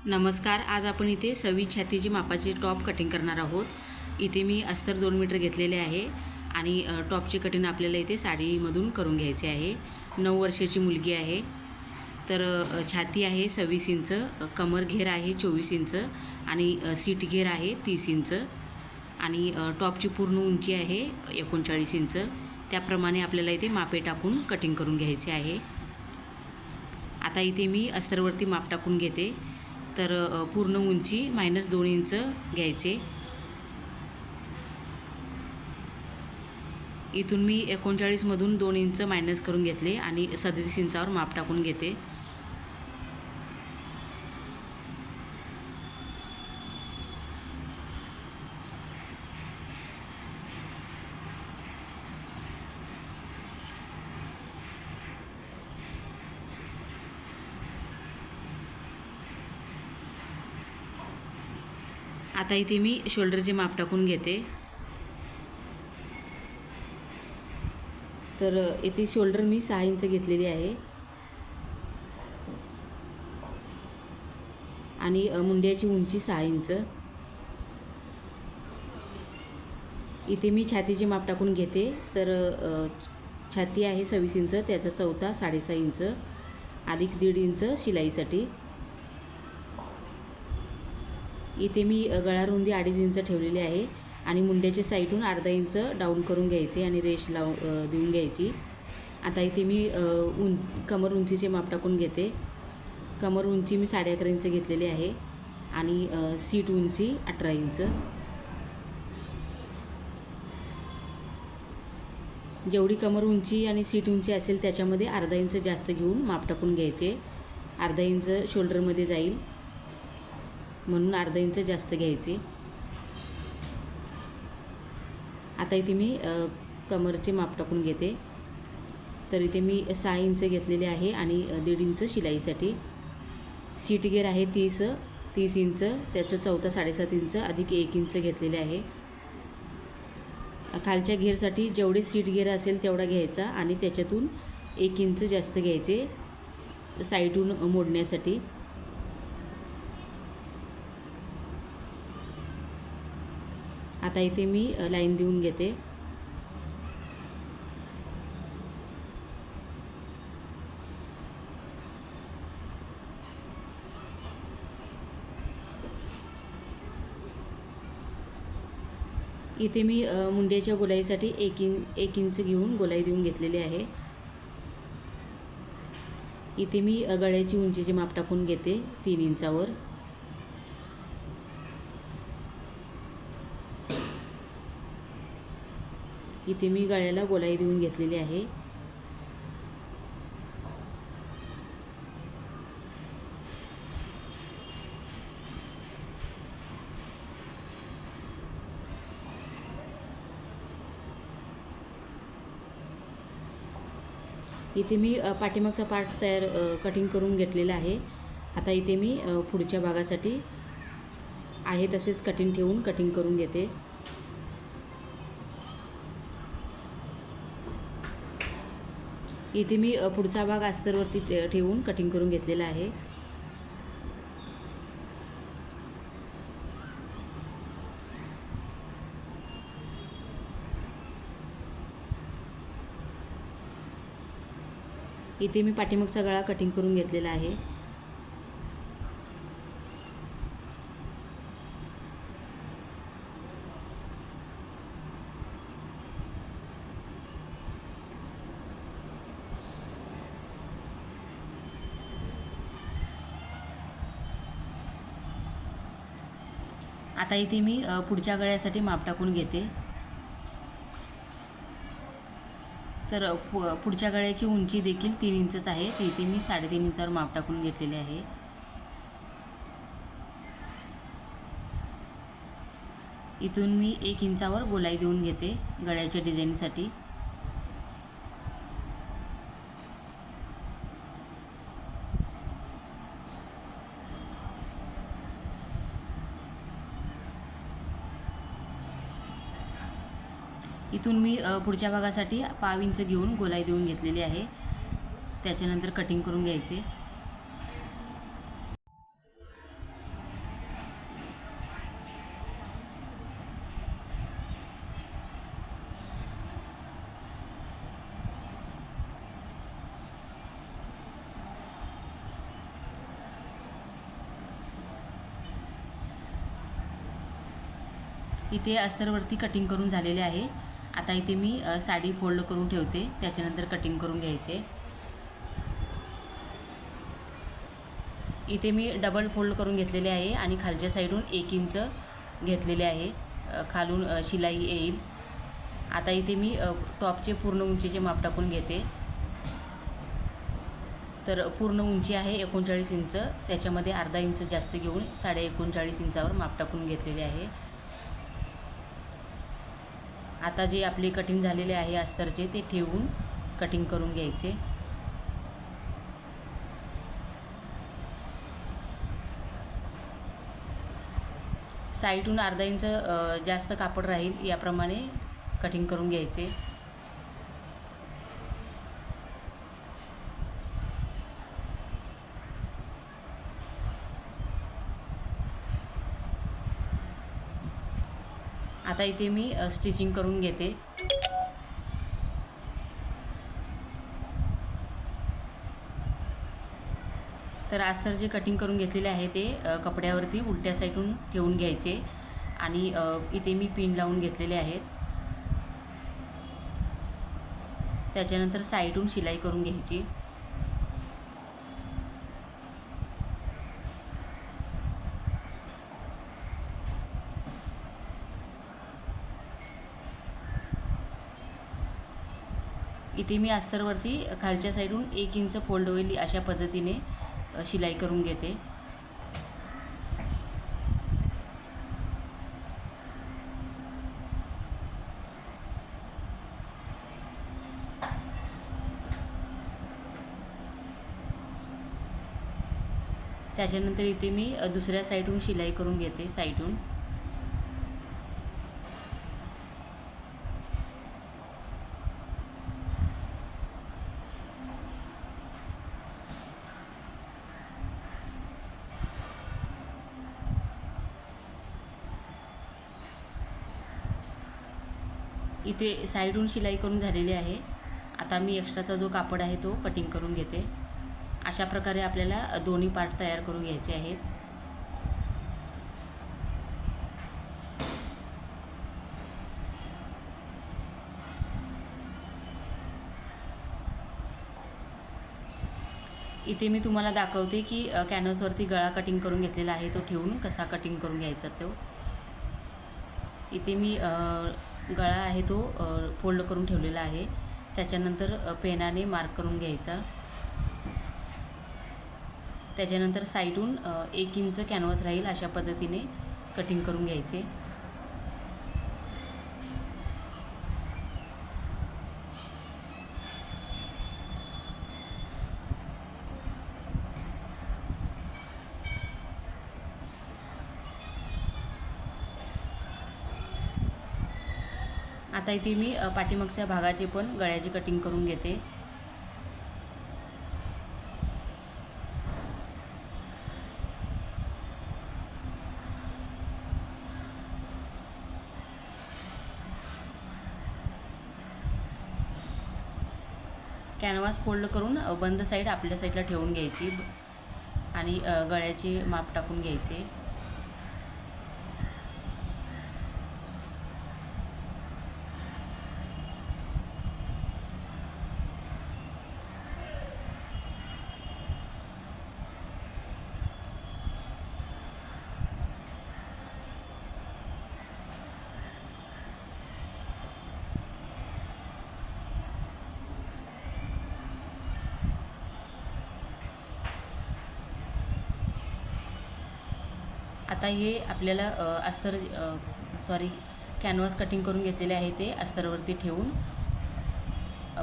नमस्कार. आज आपण इथे 26 छातीची मापाची टॉप कटिंग करणार आहोत. इथे मी अस्तर 2 मीटर घेतलेले आहे आणि टॉपची कटिंग आपल्याला इथे साडीमधून करून घ्यायची आहे. 9 वर्षाची मुलगी आहे. तर छाती आहे 26 इंच, कमर घेर आहे 24 इंच आणि सीट घेर आहे 30 इंच आणि टॉपची पूर्ण उंची आहे 39 इंच. त्याप्रमाणे आपल्याला इथे मापे टाकून कटिंग करून घ्यायचे आहे. आता इथे मी अस्तरवरती माप टाकून घेते. तर पूर्ण उंची -2 इंच घ्यायचे. इथून मी 39 मधून 2 इंच मायनस करून घेतले आणि 37 इंचावर माप टाकून घेते. आता इथे मी शोल्डरचे माप टाकून घेते. तर इथे शोल्डर मी 6 इंच घेतलेली आहे आणि मुंड्याची उंची 6 इंच. इथे मी छातीचे माप टाकून घेते. तर छाती आहे 26 इंच, त्याचा चौथा 6.5 इंच अधिक 1.5 इंच शिलाईसाठी. इथे मी गळा रुंदी 2.5 इंच ठेवलेली आहे आणि मुंड्याच्या साईडून अर्धा इंच डाऊन करून घ्यायचे आणि रेष देऊन घ्यायची. आता इथे मी कमर उंचीचे माप टाकून घेते. कमर उंची मी 11.5 इंच घेतलेली आहे आणि सीट उंची 18 इंच. जेवढी कमर उंची आणि सीट उंची असेल त्याच्यामध्ये अर्धा इंच जास्त घेऊन माप टाकून घ्यायचे. अर्धा इंच शोल्डरमध्ये जाईल म्हणून अर्धा इंच जास्त घ्यायचे. आता इथे मी कमरचे माप टाकून घेते. तर इथे मी 6 इंच घेतलेले आहे आणि 1.5 इंच शिलाईसाठी. सीट घेर आहे 30 इंच, त्याचं चौथा 7.5 इंच अधिक 1 इंच घेतलेले आहे. खालच्या घेरसाठी जेवढे सीट घेर असेल तेवढा घ्यायचा आणि त्याच्यातून 1 इंच जास्त घ्यायचे साईडून मोडण्यासाठी. आता इथे मी लाईन देऊन घेते. इथे मी मुंड्याच्या गोलाईसाठी 1 इंच घेऊन गोलाई देऊन घेतलेली आहे. इथे मी गळ्याची उंचीचे माप टाकून घेते 3 इंचावर. इथे मी गळ्याला गोलाई देऊन घेतलेली आहे. इथे मी पाठीमागचा पार्ट कटिंग करून घेतलेला आहे. आता इथे मी पुढच्या भागासाठी आहे तसेच कटिंग ठेवून कटिंग करून घेते. इथे मी पुढचा भाग अस्तरवरती ठेवून कटिंग करून घेतलेला आहे. इथे मी पाठीमागचा गळा कटिंग करून घेतलेला आहे. आता इथे मी पुढच्या गळ्यासाठी माप टाकून घेते. तर पुढच्या गळ्याची उंची देखील 3 इंचच आहे. इथे मी 3.5 इंचावर माप टाकून घेतलेले आहे. इथून मी 1 इंचावर गोलाई देऊन घेते गळ्याच्या डिझाईनसाठी. इथून मी पुढच्या भागासाठी 1/2 इंच घेऊन गोलाई देऊन घेतलेली आहे. त्याच्यानंतर कटिंग करून घ्यायचे. इथे अस्तरवरती कटिंग करून झालेले आहे. आता इथे मी साडी फोल्ड करून ठेवते, त्याच्यानंतर कटिंग करून घ्यायचे. इथे मी डबल फोल्ड करून घेतलेले आहे आणि खालच्या साईडून 1 इंच घेतलेले आहे, खालून शिलाई येईल. आता इथे मी टॉपचे पूर्ण उंचीचे माप टाकून घेते. तर पूर्ण उंची आहे 39 इंच, त्याच्यामध्ये अर्धा इंच जास्त घेऊन 39.5 इंचावर माप टाकून घेतलेले आहे. आता जे आपले कटिंग झालेले आहे अस्तरचे ते ठेवून कटिंग करून घ्यायचे. साईडून अर्धा इंच जास्त कापड राहील याप्रमाणे कटिंग करून घ्यायचे. आता इथे मी स्टिचिंग करून घेते. तर अस्तर जे कटिंग करून घेतलेले आहे ते कपड्यावरती उलट्या साईडून ठेवून घ्यायचे आणि इथे मी पिन लावून घेतलेले आहेत. त्याच्यानंतर साईडून शिलाई करून घ्यायची. इथे मी अस्तरवरती खालच्या साईडून 1 इंच फोल्ड होईल अशा पद्धतीने शिलाई करून घेते. त्याच्यानंतर इथे मी दुसऱ्या साईडून शिलाई करून घेते. साईडून इथे साईडून शिलाई करून झालेली आहे. आता मी एक्स्ट्राचा जो कापड आहे तो कटिंग करून घेते. अशा प्रकारे आपल्याला दोन्ही पार्ट तयार करून घ्यायचे आहेत. इथे मी तुम्हाला दाखवते की कॅनव्हासवरती गळा कटिंग करून घेतलेला आहे तो ठेवून कसा कटिंग करून घ्यायचा तो. इथे मी गळा आहे तो फोल्ड करून ठेवलेला आहे. त्याच्यानंतर पेनाने मार्क करून घ्यायचा. त्याच्यानंतर साईडून 1 इंच कॅनव्हास राहील अशा पद्धतीने कटिंग करून घ्यायचे. आता इथे मी पाठीमागच्या भागाचे पण गळ्याची कटिंग करून घेते. कॅनव्हास फोल्ड करून बंद साईड आपल्या साईडला ठेवून घ्यायची आणि गळ्याचे माप टाकून घ्यायचे. आता हे आपल्याला कॅनव्हास कटिंग करून घेतलेले आहे ते अस्तरवरती ठेवून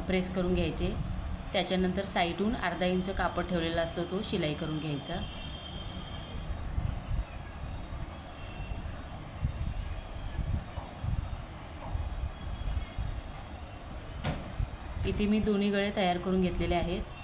प्रेस करून घ्यायचे. त्याच्यानंतर साईडून अर्धा इंच कापड ठेवलेला असतो तो शिलाई करून घ्यायचा. इथे मी दोन्ही गळे तयार करून घेतलेले आहेत.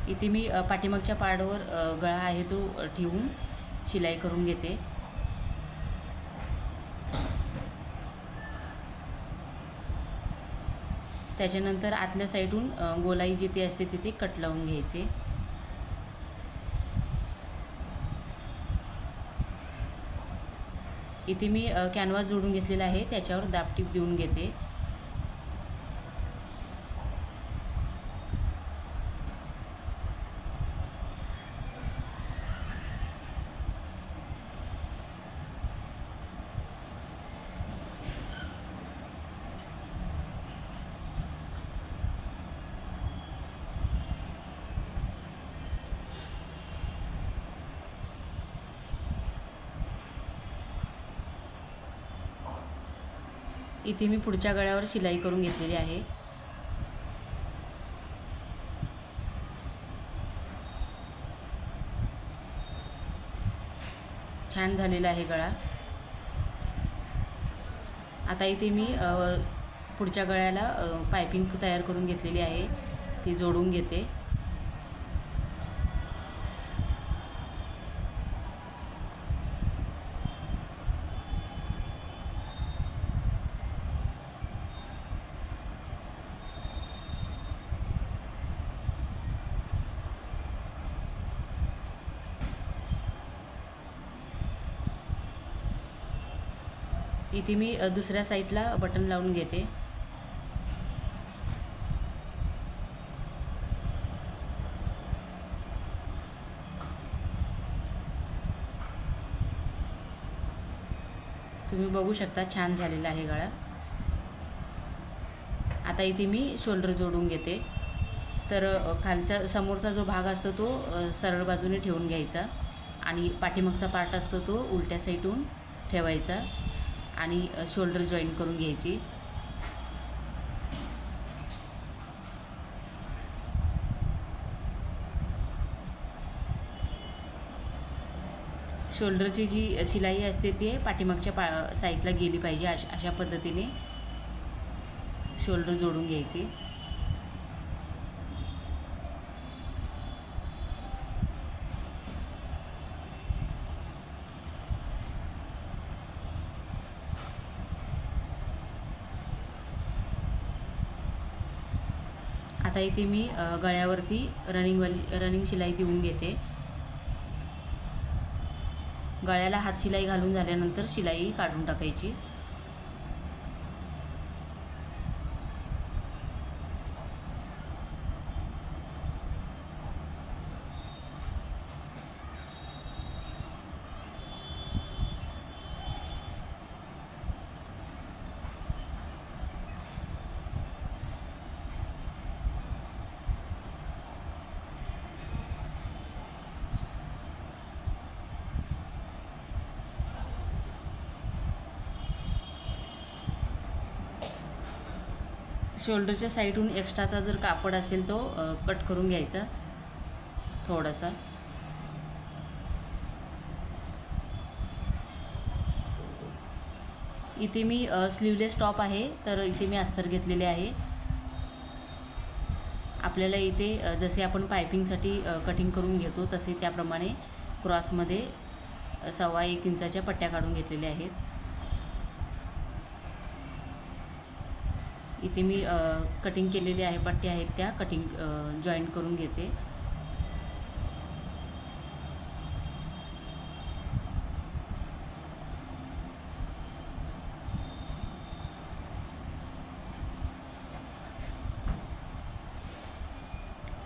इथे मी पाठीमागच्या पार्टवर गळा आहे तो ठेवून शिलाई करून घेते. त्याच्यानंतर आतल्या साईडून गोलाई जिथे असते तिथे कट लावून घ्यायचे. इथे मी कॅनव्हास जोडून घेतलेला आहे, त्याच्यावर दाबटीप देऊन घेते. इथे मी पुढच्या गळ्यावर शिलाई करून घेतलेली आहे. छान झालेला आहे गळा. आता इथे मी पुढच्या गळ्याला पायपिंग तयार करून घेतलेली आहे, ती जोडून घेते. इथे मी दुसऱ्या साईडला बटन लावून घेते. तुम्ही बघू शकता छान झालेला आहे गळा. आता इथे मी शोल्डर जोडून घेते. तर खालचा समोरचा जो भाग असतो तो सरळ बाजूने ठेवून घ्यायचा आणि पाठीमागचा पार्ट असतो तो उलट्या साईडून ठेवायचा आणि शोल्डर जॉईन करून घ्यायची. शोल्डरची जी शिलाई असते ती पाठीमागच्या साईडला गेली पाहिजे. अशा पद्धतीने शोल्डर जोडून घ्यायची. आता इथे मी गळ्यावरती रनिंग शिलाई देऊन घेते. गळ्याला हात शिलाई घालून झाल्यानंतर शिलाई काढून टाकायची. शोल्डरच्या साईडून एक्स्ट्राचा जर कापड असेल तो कट करून घ्यायचा थोडासा. इथे मी स्लीवलेस टॉप आहे, तर इथे मी अस्तर घेतलेले आहे. आपल्याला इथे जसे आपण पायपिंगसाठी कटिंग करून घेतो तसे त्याप्रमाणे क्रॉसमध्ये 1.25 इंचाच्या पट्ट्या काढून घेतलेल्या आहेत. इथे मी कटिंग केलेले आहे, पट्ट्या आहेत त्या जॉईंट करून घेते.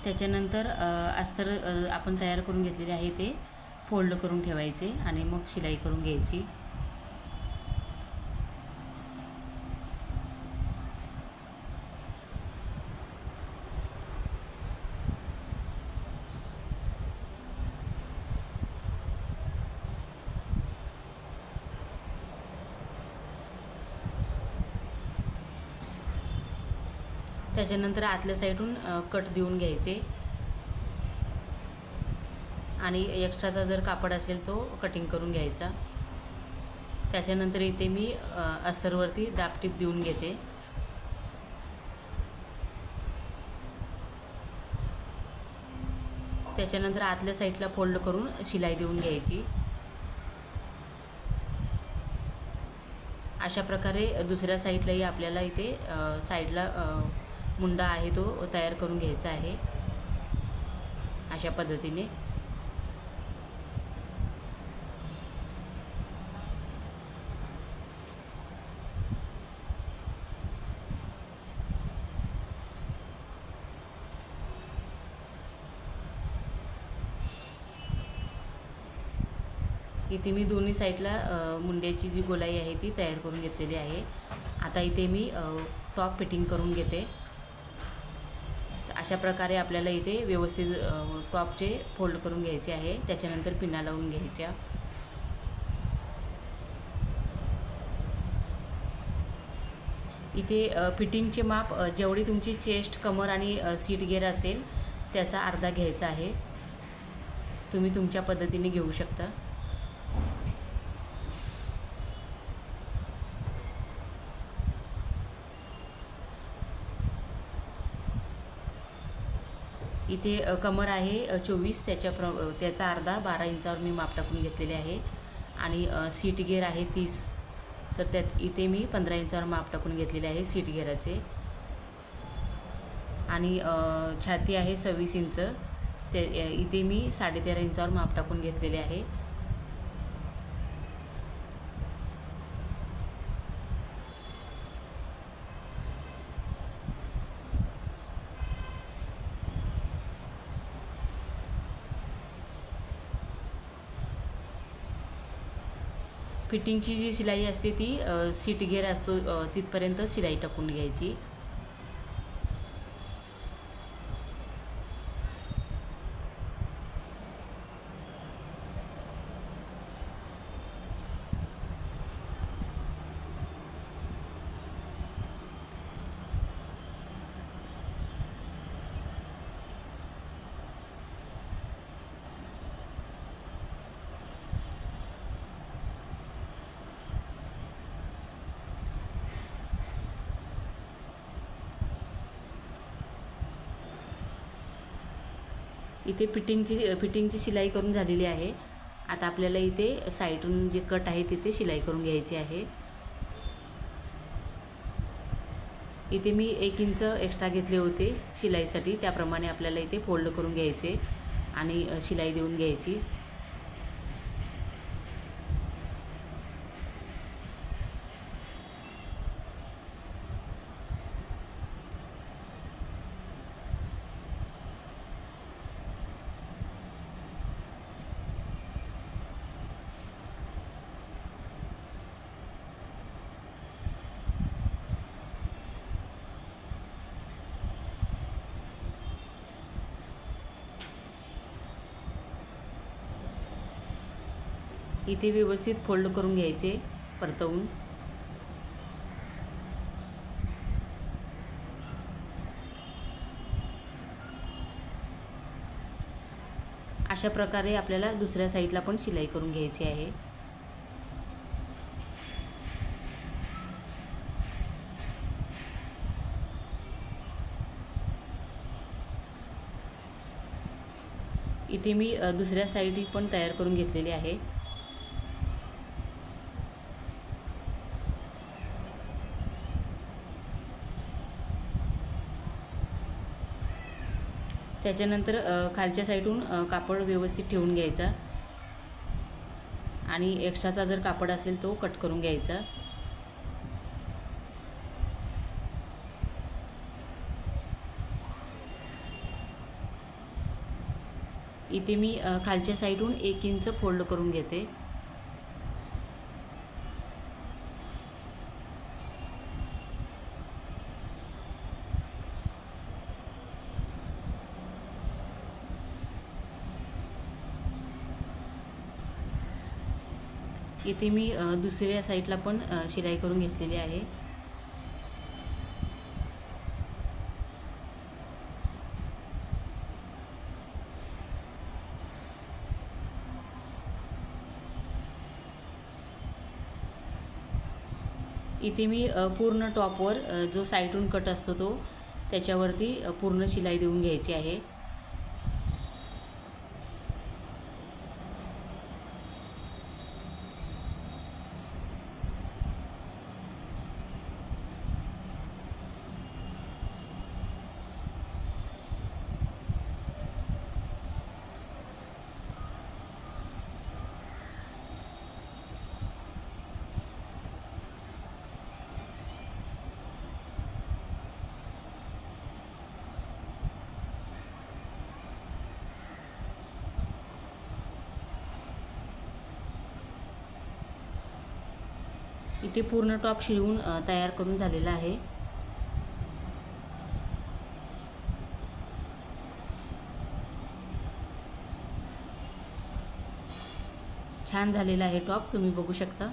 त्याच्यानंतर अस्तर आपण तयार करून घेतलेले आहे ते फोल्ड करून ठेवायचे आणि मग शिलाई करून घ्यायची. त्याच्यानंतर आतल्या साईडून कट देऊन घ्यायचे आणि एक्स्ट्राचा जर कापड असेल तो कटिंग करून घ्यायचा. त्याच्यानंतर इथे मी अस्तरवरती दाबटीप देऊन घेते. त्याच्यानंतर आतल्या साईडला फोल्ड करून शिलाई देऊन घ्यायची. अशा प्रकारे दुसऱ्या साईडलाही आपल्याला इथे साईडला मुंडा आहे तो तयार करून घ्यायचा आहे अशा पद्धतीने. इथे मी दोन्ही साईडला मुंड्याची जी गोलाई आहे ती तयार करून घेतलेली आहे. आता इथे मी टॉप फिटिंग करून घेते. अशा प्रकारे आपल्याला इथे व्यवस्थित टॉपचे फोल्ड करून घ्यायचे आहे. त्याच्यानंतर पिना लावून घ्यायच्या. इथे फिटिंगचे माप जेवढी तुमची चेस्ट, कमर आणि सीट गेअर असेल त्याचा अर्धा घ्यायचा आहे. तुम्ही तुमच्या पद्धतीने घेऊ शकता. इथे कमर आहे 24, त्याचा अर्धा 12 इंचावर मी माप टाकून घेतलेले आहे. आणि सीट गेअर आहे 30, तर त्यात इथे मी 15 इंचावर माप टाकून घेतलेले आहे सीट गेअराचे. आणि छाती आहे 26 इंच, इथे मी 13.5 इंचावर माप टाकून घेतलेले आहे. फिटिंगची जी शिलाई असते ती सीट गेअर असतो तिथपर्यंत शिलाई टाकून घ्यायची. इथे फिटिंगची शिलाई करून झालेली आहे. आता आपल्याला इथे साईडून जे कट आहे तिथे शिलाई करून घ्यायची आहे. इथे मी 1 इंच एक्स्ट्रा घेतले होते शिलाईसाठी, त्याप्रमाणे आपल्याला इथे फोल्ड करून घ्यायचे आणि शिलाई देऊन घ्यायची. इथे व्यवस्थित फोल्ड करून घ्यायचे परतवून. अशा प्रकारे आपल्याला दुसऱ्या साईडला पण शिलाई करून घ्यायची आहे. इथे मी दुसऱ्या साईड पण तयार करून घेतलेली आहे. त्याच्यानंतर खालच्या साईडून कापड व्यवस्थित ठेवून घ्यायचा आणि एक्स्ट्राचा जर कापड असेल तो कट करून घ्यायचा. इथे मी खालच्या साईडून 1 इंच फोल्ड करून घेते. इथे मी दुसऱ्या साईडला पण शिलाई करून घेतलेली आहे. इथे मी पूर्ण टॉपवर जो साईडून कट असतो तो त्याच्यावरती पूर्ण शिलाई देऊन घ्यायची आहे. इथे पूर्ण टॉप शिवून तयार करून झालेला आहे. छान झालेला आहे टॉप, तुम्ही बघू शकता.